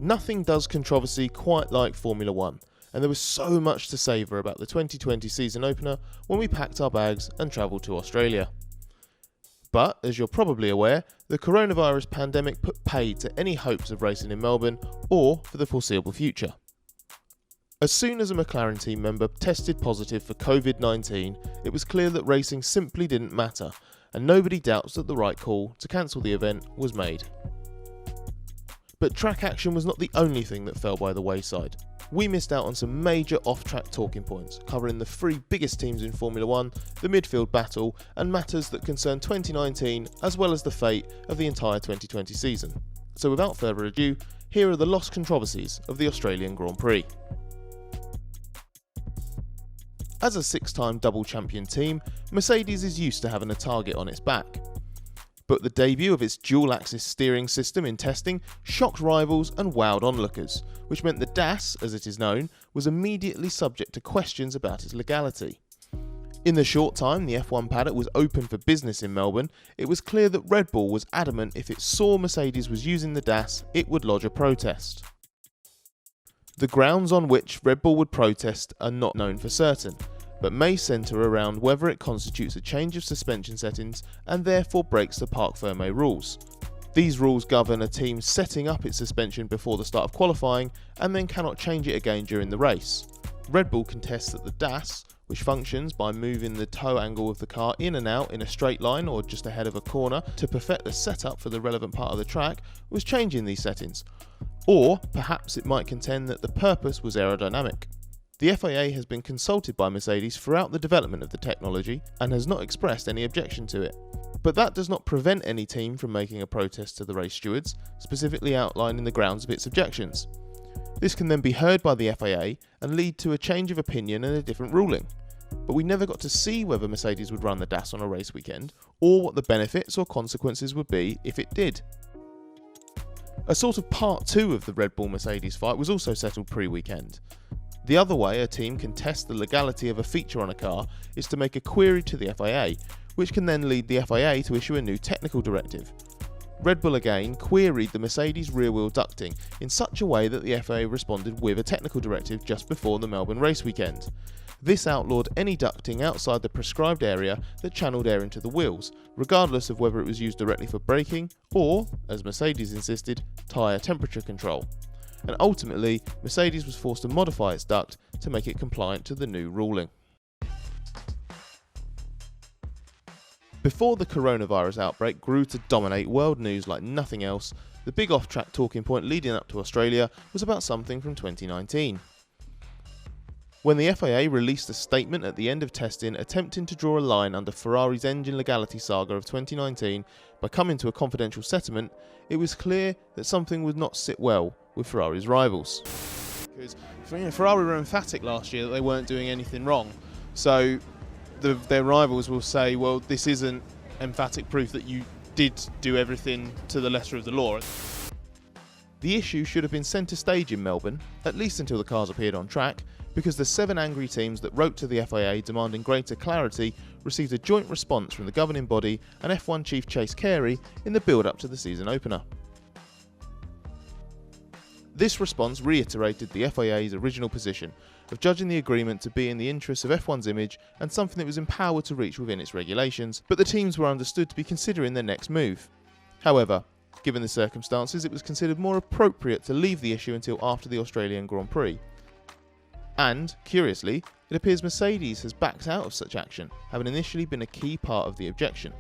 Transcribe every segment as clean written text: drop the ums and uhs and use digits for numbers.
Nothing does controversy quite like Formula 1, and there was so much to savour about the 2020 season opener when we packed our bags and travelled to Australia. But, as you're probably aware, the coronavirus pandemic put paid to any hopes of racing in Melbourne or for the foreseeable future. As soon as a McLaren team member tested positive for COVID-19, it was clear that racing simply didn't matter, and nobody doubts that the right call to cancel the event was made. But track action was not the only thing that fell by the wayside. We missed out on some major off-track talking points, covering the three biggest teams in Formula 1, the midfield battle, and matters that concern 2019 as well as the fate of the entire 2020 season. So without further ado, here are the lost controversies of the Australian Grand Prix. As a six-time double champion team, Mercedes is used to having a target on its back. But the debut of its dual-axis steering system in testing shocked rivals and wowed onlookers, which meant the DAS, as it is known, was immediately subject to questions about its legality. In the short time the F1 paddock was open for business in Melbourne, it was clear that Red Bull was adamant if it saw Mercedes was using the DAS, it would lodge a protest. The grounds on which Red Bull would protest are not known for certain, but may centre around whether it constitutes a change of suspension settings and therefore breaks the Parc Fermé rules. These rules govern a team setting up its suspension before the start of qualifying and then cannot change it again during the race. Red Bull contests that the DAS, which functions by moving the toe angle of the car in and out in a straight line or just ahead of a corner to perfect the setup for the relevant part of the track, was changing these settings. Or perhaps it might contend that the purpose was aerodynamic. The FIA has been consulted by Mercedes throughout the development of the technology and has not expressed any objection to it. But that does not prevent any team from making a protest to the race stewards, specifically outlining the grounds of its objections. This can then be heard by the FIA and lead to a change of opinion and a different ruling. But we never got to see whether Mercedes would run the DAS on a race weekend, or what the benefits or consequences would be if it did. A sort of part 2 of the Red Bull-Mercedes fight was also settled pre-weekend. The other way a team can test the legality of a feature on a car is to make a query to the FIA, which can then lead the FIA to issue a new technical directive. Red Bull again queried the Mercedes rear-wheel ducting in such a way that the FIA responded with a technical directive just before the Melbourne race weekend. This outlawed any ducting outside the prescribed area that channeled air into the wheels, regardless of whether it was used directly for braking or, as Mercedes insisted, tyre temperature control. And ultimately, Mercedes was forced to modify its duct to make it compliant to the new ruling. Before the coronavirus outbreak grew to dominate world news like nothing else, the big off-track talking point leading up to Australia was about something from 2019. When the FIA released a statement at the end of testing attempting to draw a line under Ferrari's engine legality saga of 2019 by coming to a confidential settlement, it was clear that something would not sit well with Ferrari's rivals. Because Ferrari were emphatic last year that they weren't doing anything wrong, so their rivals will say, well, this isn't emphatic proof that you did do everything to the letter of the law. The issue should have been centre stage in Melbourne, at least until the cars appeared on track, because the 7 angry teams that wrote to the FIA demanding greater clarity received a joint response from the governing body and F1 chief Chase Carey in the build-up to the season opener. This response reiterated the FIA's original position of judging the agreement to be in the interests of F1's image and something it was empowered to reach within its regulations, but the teams were understood to be considering their next move. However, given the circumstances, it was considered more appropriate to leave the issue until after the Australian Grand Prix. And, curiously, it appears Mercedes has backed out of such action, having initially been a key part of the objection.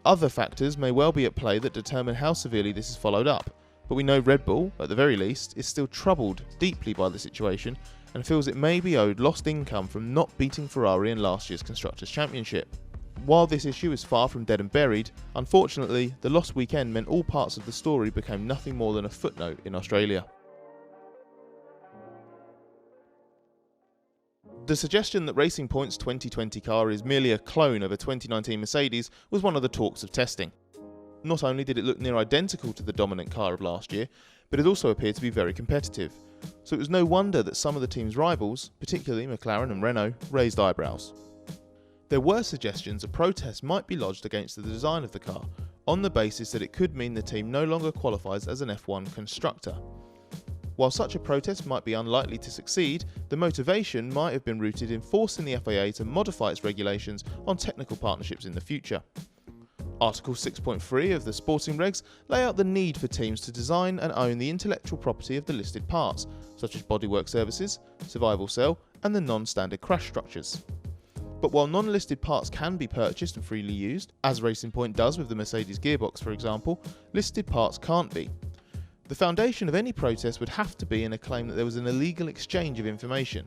Other factors may well be at play that determine how severely this is followed up, but we know Red Bull, at the very least, is still troubled deeply by the situation and feels it may be owed lost income from not beating Ferrari in last year's Constructors' Championship. While this issue is far from dead and buried, unfortunately, the lost weekend meant all parts of the story became nothing more than a footnote in Australia. The suggestion that Racing Point's 2020 car is merely a clone of a 2019 Mercedes was one of the talks of testing. Not only did it look near identical to the dominant car of last year, but it also appeared to be very competitive. So it was no wonder that some of the team's rivals, particularly McLaren and Renault, raised eyebrows. There were suggestions a protest might be lodged against the design of the car, on the basis that it could mean the team no longer qualifies as an F1 constructor. While such a protest might be unlikely to succeed, the motivation might have been rooted in forcing the FIA to modify its regulations on technical partnerships in the future. Article 6.3 of the sporting regs lay out the need for teams to design and own the intellectual property of the listed parts, such as bodywork services, survival cell, and the non-standard crash structures. But while non-listed parts can be purchased and freely used, as Racing Point does with the Mercedes gearbox for example, listed parts can't be. The foundation of any protest would have to be in a claim that there was an illegal exchange of information.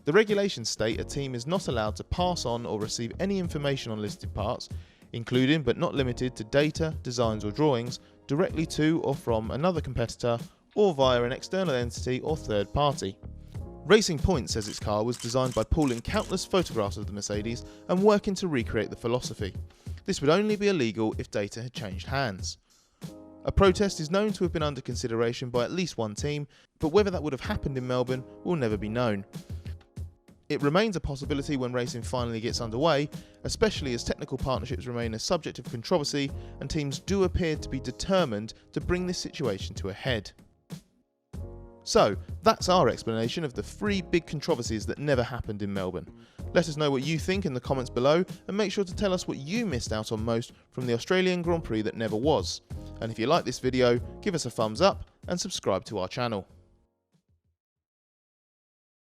The regulations state a team is not allowed to pass on or receive any information on listed parts, including but not limited to data, designs or drawings, directly to or from another competitor or via an external entity or third party. Racing Point says its car was designed by pooling countless photographs of the Mercedes and working to recreate the philosophy. This would only be illegal if data had changed hands. A protest is known to have been under consideration by at least one team, but whether that would have happened in Melbourne will never be known. It remains a possibility when racing finally gets underway, especially as technical partnerships remain a subject of controversy and teams do appear to be determined to bring this situation to a head. So, that's our explanation of the 3 big controversies that never happened in Melbourne. Let us know what you think in the comments below and make sure to tell us what you missed out on most from the Australian Grand Prix that never was. And if you like this video, give us a thumbs up and subscribe to our channel.